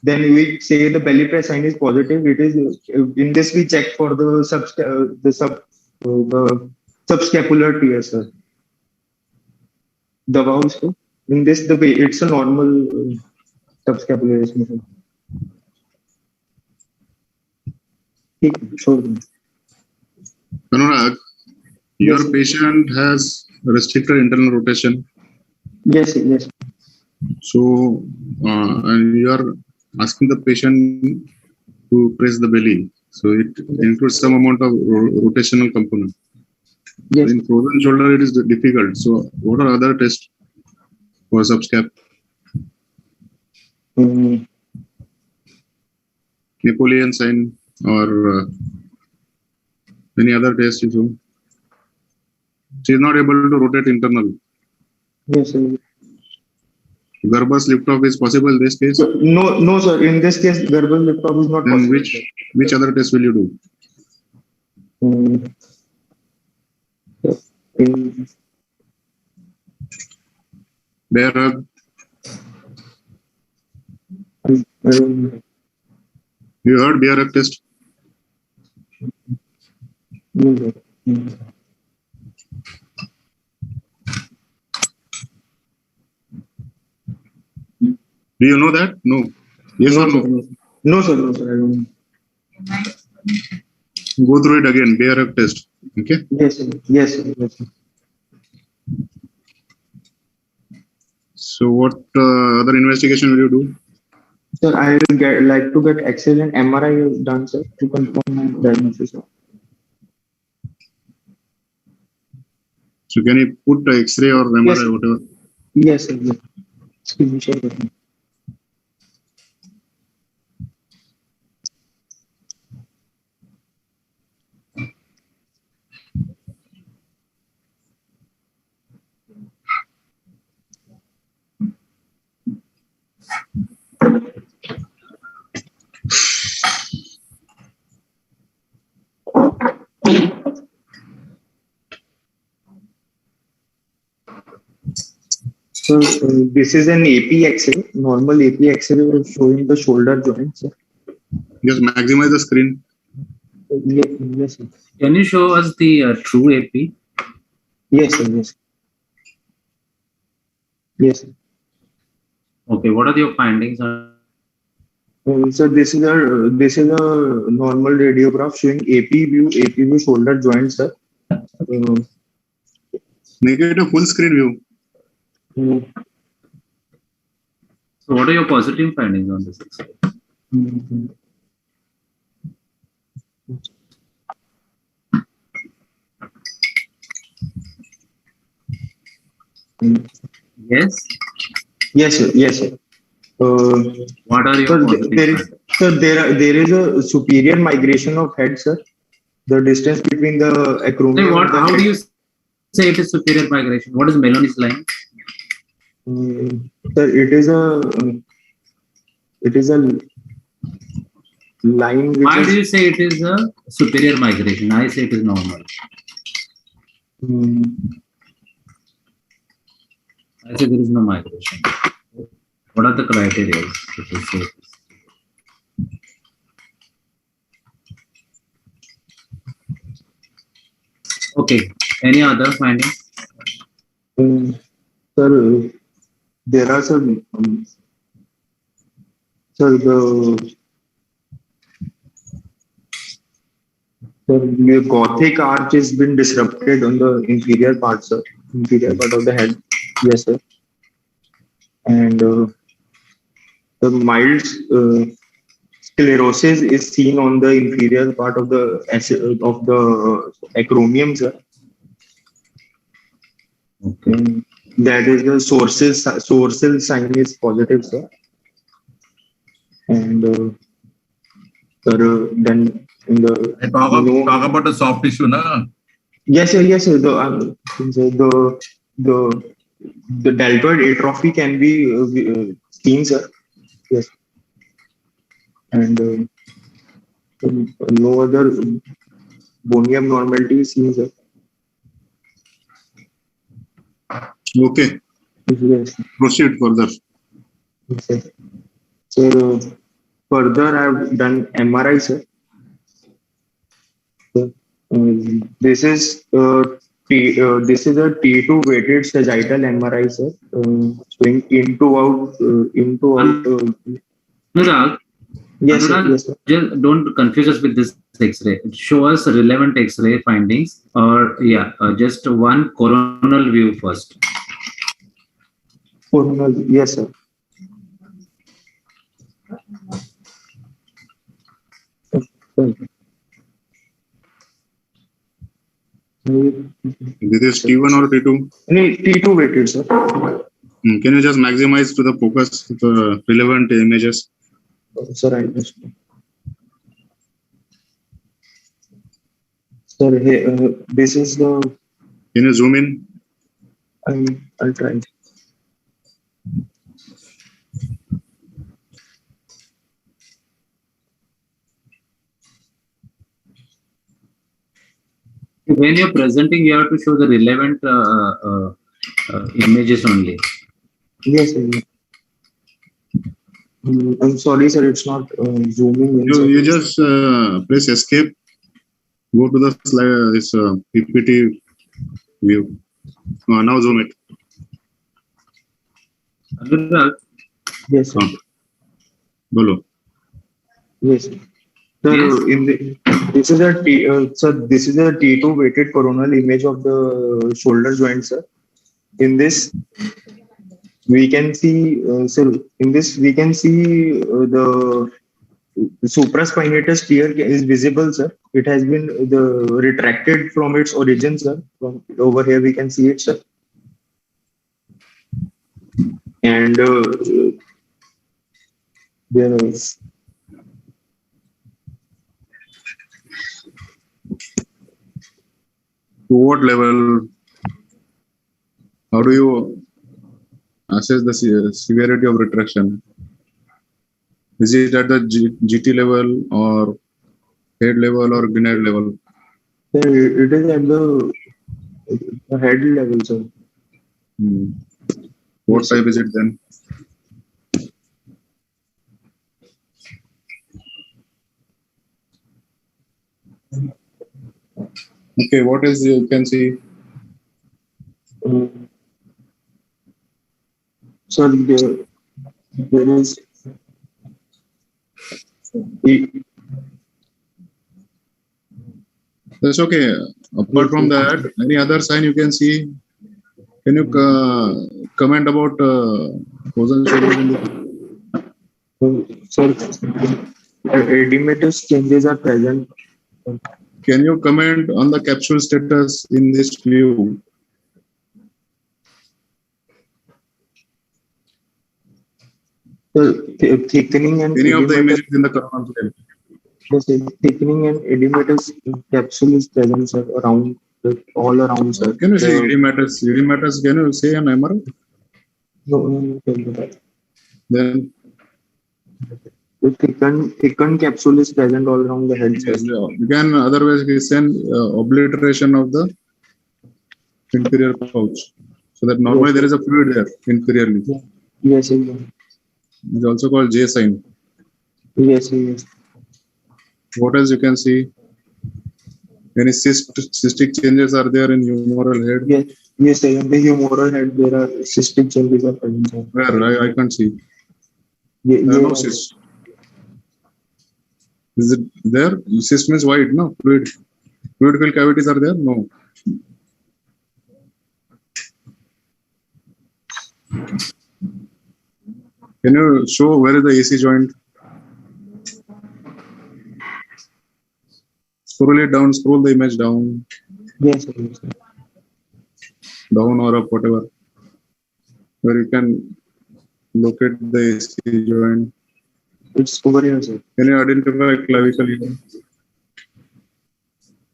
Then we say the belly press sign is positive. It is in this we check for the subscapular tear, sir. दबाओ इसको. In this it's a normal subscapular isthmus. ठीक है, छोड़ दो. Anurag, your Yes. patient has restricted internal rotation. Yes, sir, yes. So, and you are asking the patient to press the belly. So it includes some amount of rotational component. Yes. In frozen shoulder, it is difficult. So what are other tests for subscap? Napoleon sign or any other test you do? She is not able to rotate internal. Yes, sir. Garbus lift off is possible in this case? No, sir. In this case, Garbus lift off is not Then possible. which other test will you do? Bear hug. You heard bear hug test? Do you know that? No. Yes or no? No, sir. I don't. Go through it again. Bear hug test. Okay. Yes, sir. Yes, sir. So what other investigation will you do? Sir, I will like to get X-ray and MRI done, sir, to confirm my diagnosis. So can you put X-ray or MRI, Yes. whatever? Yes, sir. Yes. Excuse me, sir. So this is an AP X-ray. Normal AP X-ray showing the shoulder joint, sir. Just maximize the screen. Yes, sir. Can you show us the true AP? Yes, sir. Yes. Yes, sir. Okay, what are your findings? So this is a normal radiograph showing AP view shoulder joint, sir. Make it a full screen view. So what are your positive findings on this X-ray? Yes. Yes, sir. Yes, sir. What are your Sir, positive findings? there is a superior migration of head, sir. The distance between the acromion. How do you say it is superior migration? What is Maloney's line? Sir, it is a it is a line which Why is. do you say it is a superior migration? I say it is normal. I say there is no migration. What are the criteria? Okay. Any other findings? Sir, there are some. Sir, the Gothic arch has been disrupted on the inferior part, sir. Inferior part of the head. Yes, sir. And the mild sclerosis is seen on the inferior part of the acromion, sir. Okay. That is the sourcil sign is positive, sir. And then in the talk about the soft tissue, na? Yes, sir. Yes, sir. The deltoid atrophy can be seen, sir. Yes, and no other bony abnormality is seen, sir. Okay. Yes. Proceed further. Yes, sir. So further, I have done MRI, sir. This is this is a T2 weighted sagittal MRI, sir. Showing into out. Anurag, Yes, sir. Anurag, Yes, sir. just don't confuse us with this X-ray. Show us relevant X-ray findings, or just one coronal view first. Coronal. Yes, sir. This is T1 or T2? T2 weighted, sir. Can you just maximize to the focus the relevant images? Sir, I understand. Sir, hey, this is the. Can you zoom in? I'll try. When you're presenting, you have to show the relevant images only. Yes, sir. I'm sorry, sir. It's not zooming in. You just press escape. Go to the slide. This PPT view. Now zoom it. Anurag, Yes, sir. Bolo. Yes, sir. Sir, Yes. This is this is a T2 weighted coronal image of the shoulder joint, sir. In this, we can see, the supraspinatus tear is visible, sir. It has been retracted from its origin, sir. From over here, we can see it, sir. And there is. To what level? How do you assess the severity of retraction? Is it at the GT level or head level or gnat level? It is at the head level, sir. What type is it then? Okay, what is you can see? So there is. That's okay. Apart from that, any other sign you can see? Can you comment about frozen shoulders? So edematous changes are present. Can you comment on the capsule status in this view? Thickening and any of the images in the coronal plane? Yes, thickening and edematous capsule is present, sir, around all around, sir. Can you say edematous? Edematous, can you say an MRI? No, Then The thickened capsule is present all around the head. Yes, you can otherwise send obliteration of the inferior pouch. So that normally there is a fluid there inferiorly. Yes, yes. It's also called J sign. Yes, yes. What else you can see? Any cystic changes are there in humeral head? Yes, yes, in the humeral head there are cystic changes are present. Where? I can't see. No cyst. Is it there? Cyst means white, no? Fluid-filled cavities are there? No. Can you show where is the AC joint? Scroll it down, scroll the image down. Yes, yes. Down or up, whatever. Where you can locate the AC joint. It's over here, sir. Can you identify clavicle here?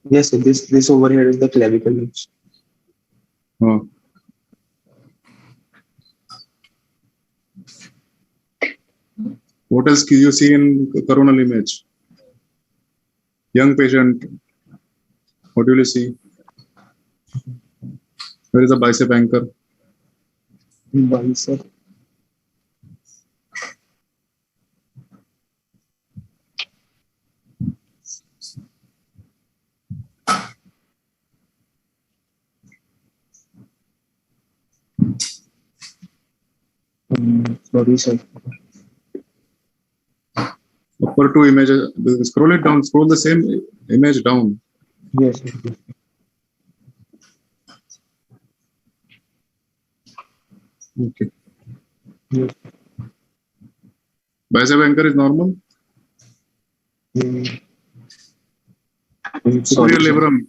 Yes, sir. This over here is the clavicle. Oh. What else can you see in coronal image? Young patient. What will you see? Where is the bicep anchor? Bicep. Sorry, sir. Upper two images. Scroll it down. Scroll the same image down. Yes. Okay. Yes. Bicep anchor is normal. Superior labrum.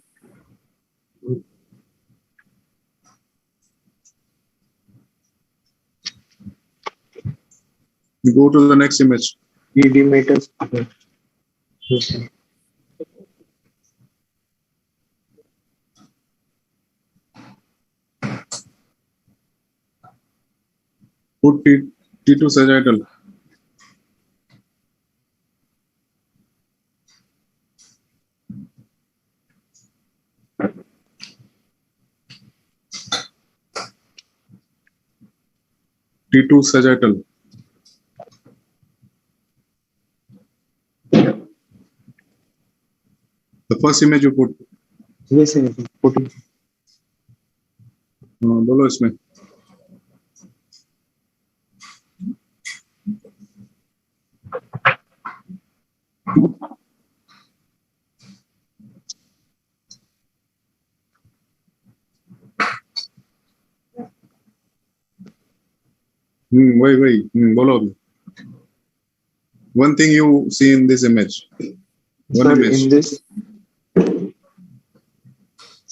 We go to the next image. Edematous. Yes, sir. Put T2 sagittal. T2 sagittal. The first image you put. Yes, sir. Put it. बोलो इसमें. Wait. बोलो. One thing you see in this image.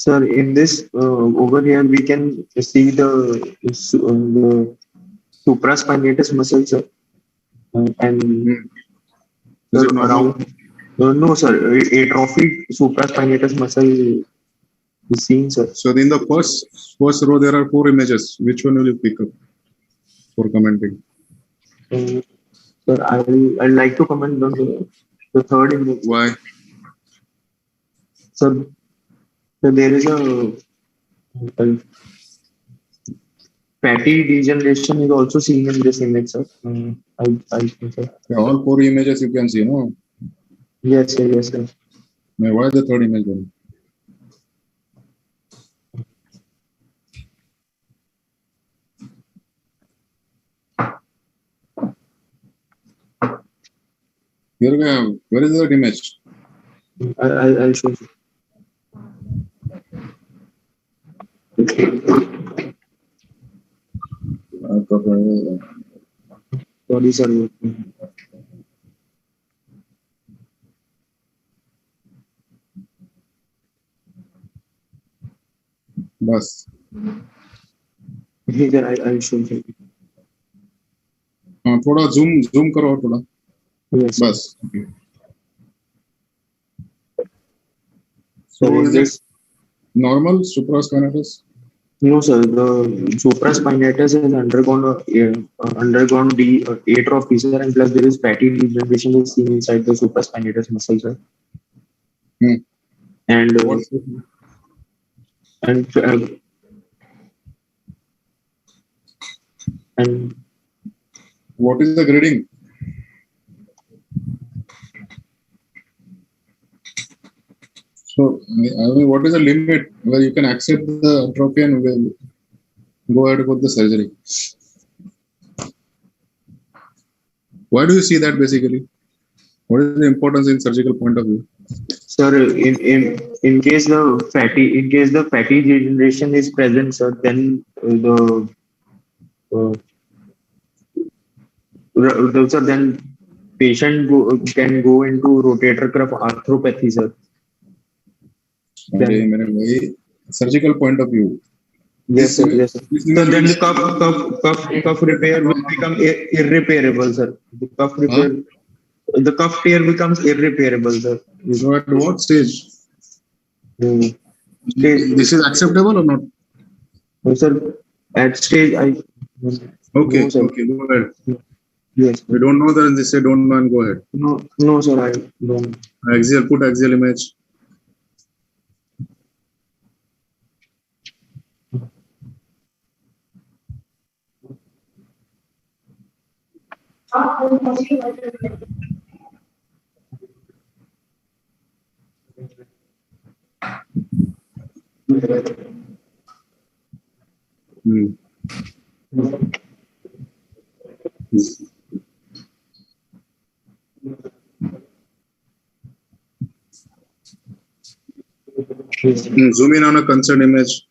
In this, over here we can see the supraspinatus muscle, sir, and Is it normal? No, sir. Atrophied supraspinatus muscle is seen, sir. So in the first row there are 4 images. Which one will you pick up for commenting? Sir, I'd like to comment on the third image. Why? Sir, there is a fatty degeneration is also seen in this image, sir. I think, sir. All 4 images you can see, no? Yes, sir. Yes, sir. Now, why the third image then? Here we have. Where is that image? I'll show you. Sorry, sir. बस. Here I'll show you. हाँ थोड़ा zoom करो थोड़ा. Yes. बस. Okay. So is this normal supraspinatus? No, sir. The supraspinatus has undergone atrophy, sir, and plus there is fatty degeneration is seen inside the supraspinatus muscle, sir. Hmm. And What, and and what is the grading? So, I mean, what is the limit where you can accept the atrophy and will go ahead with the surgery? Why do you see that basically? What is the importance in surgical point of view? sir, in case the fatty degeneration is present, sir, then uh, sir, then can go into rotator cuff arthropathy, sir. अरे Then मैंने वही surgical point of view. yes, sir, yes, sir. This So image then the which cuff repair will become irreparable, sir. The cuff huh? repair, the cuff tear becomes irreparable, sir. So at what stage? Mm. Stage, This is acceptable or not? sir, at stage I Okay, no, sir. okay, go ahead. Yes, We sir. don't know that they say don't know and go ahead. No, sir, I don't. Axial, put axial image. Hmm. Zoom in on a concerned image.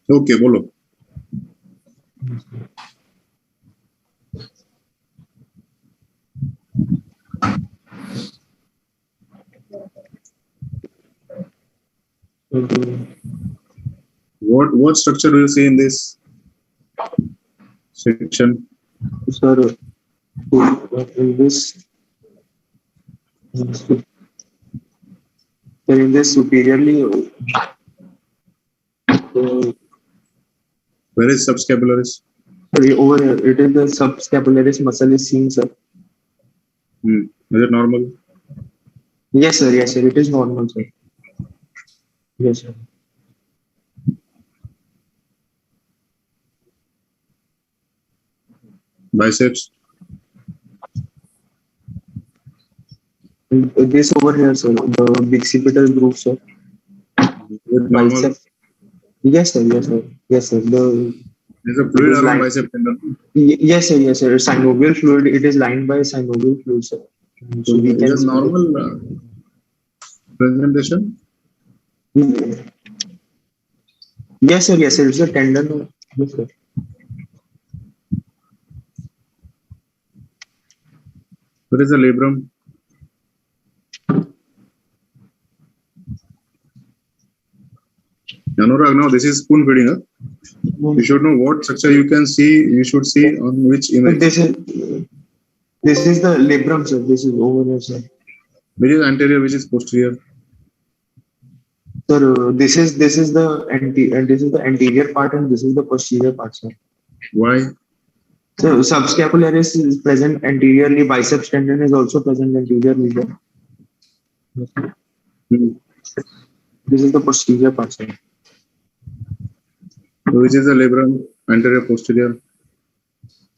Okay, bolo. What structure do you see in this section? Sir, in this, in this superiorly, Where is subscapularis? sorry, over here, it is the subscapularis muscle is seen, sir. Is it normal? Yes, sir. Yes, sir. It is normal, sir. Yes, sir. Biceps? This over here, sir, the bicipital groove, sir. Is it normal? Bicep. Yes, sir. Yes, sir. Yes, sir. There's a It fluid is around lined. bicep tendon. Yes, sir. Yes, sir. Synovial fluid. It is lined by synovial fluid, sir. So So we is can it see normal presentation? Yes, sir. Yes, sir. It's a tendon. Yes, sir. Where is the labrum? Anurag, now this is spoon feeding. Huh? You should know what structure you can see. You should see on which image. This is the labrum, sir. This is over here, sir. Which is anterior, which is posterior. Sir, this is the anterior part and this is the posterior part, sir. Why? So subscapularis is present anteriorly. Biceps tendon is also present anteriorly. This is the posterior part, sir. Which is the labrum, anterior, posterior.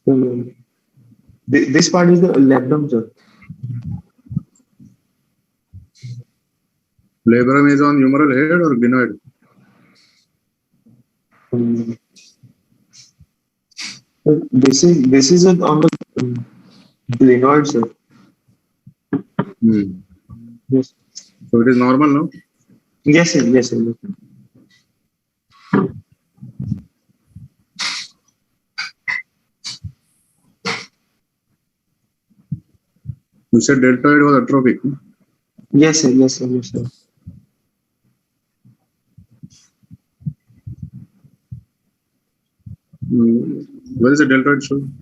So, this part is the labrum, sir. Labrum is on humeral head or glenoid? This is on the glenoid, sir. Yes. So it is normal, no? Yes, sir. Yes, sir. Yes, sir. You said deltoid was atrophic. Yes, sir. Yes, sir. Yes, sir. Where is the deltoid shown?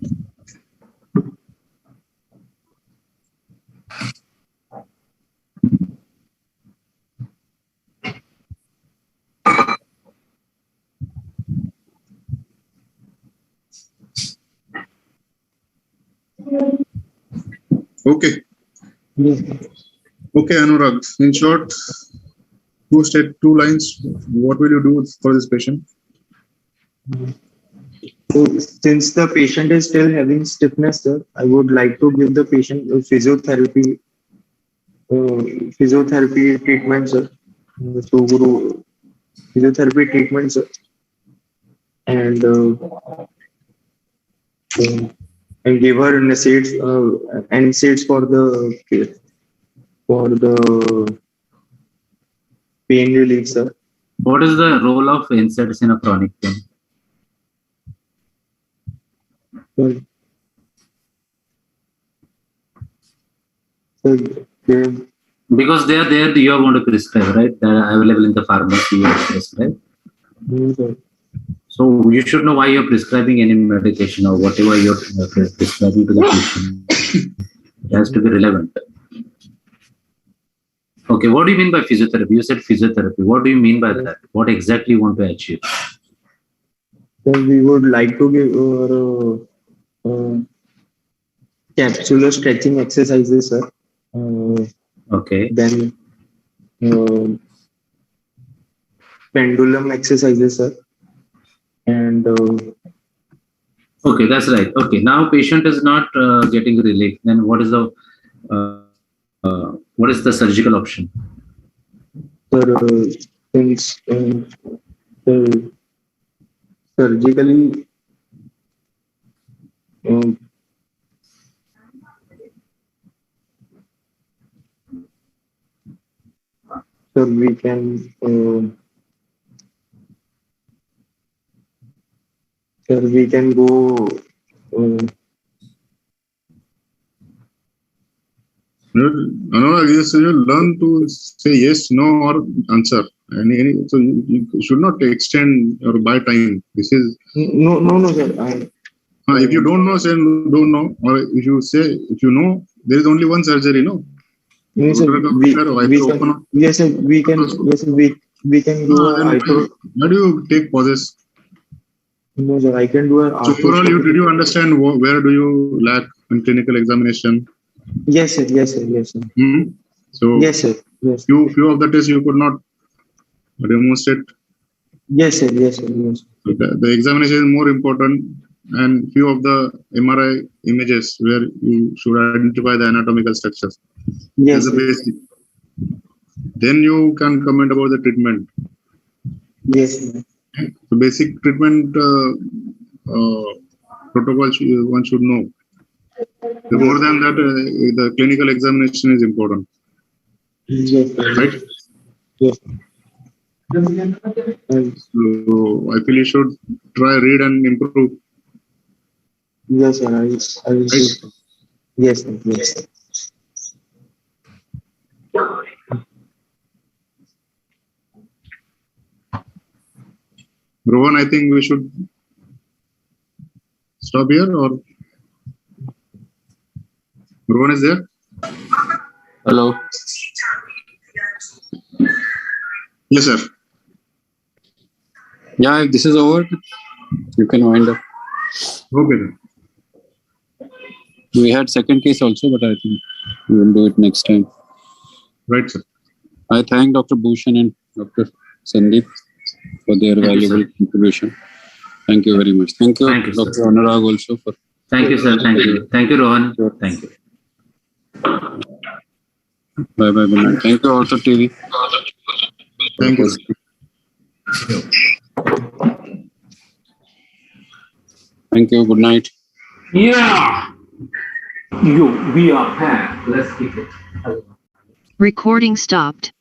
Okay. Okay, Anurag. In short, two lines. What will you do for this patient? So since the patient is still having stiffness, sir, I would like to give the patient physiotherapy treatment, sir. So physiotherapy treatment, sir, and and give her NSAIDs for the pain relief, sir. What is the role of NSAIDs in a chronic pain? So because they are there, you are going to prescribe, right? They are available in the pharmacy, you are prescribe. So you should know why you're prescribing any medication or whatever you're prescribing to the patient. It has to be relevant. Okay, what do you mean by physiotherapy? You said physiotherapy. What do you mean by that? What exactly you want to achieve? So we would like to give capsular stretching exercises, sir. Okay. Then pendulum exercises, sir. And okay, that's right. Okay, now patient is not getting relief. Then what is the surgical option? Since surgically so we can go Anurag, yes, you learn to say yes, no, or answer. So you should not extend or buy time. This is no, sir. If you don't know, say don't know, or if you say if you know, there is only one surgery, no. Yes, sir. We can do Why do you take pauses? No, sir. I can do a. So overall, did you understand where do you lack in clinical examination? Yes, sir. Yes, sir. Yes, sir. So yes, sir. Yes. Few of the tests you could not demonstrate. Yes, sir. Yes, sir. Yes. So the examination is more important, and few of the MRI images where you should identify the anatomical structures. Yes. That's the basic. Then you can comment about the treatment. Yes. Sir. The basic treatment protocol one should know. More than that, the clinical examination is important. Yes. Right? Yes. So I feel you should try, read, and improve. Yes, sir. I will. Right? Yes, sir. Yes. Sir. Rohan, I think we should stop here, or Rohan is there? Hello. Yes, sir. Yeah, if this is over, you can wind up. Okay, sir. We had second case also, but I think we will do it next time. Right, sir. I thank Dr. Bhushan and Dr. Sandeep for their valuable contribution. Thank you very much. Thank you, Dr. Anurag, also for. Thank you, sir. Thank you. Thank you, Rohan. Thank you. Bye bye. Good night. Thank you, OrthoTV. Thank you. Thank you. Good night. Yeah. We are packed. Let's keep it. Recording stopped.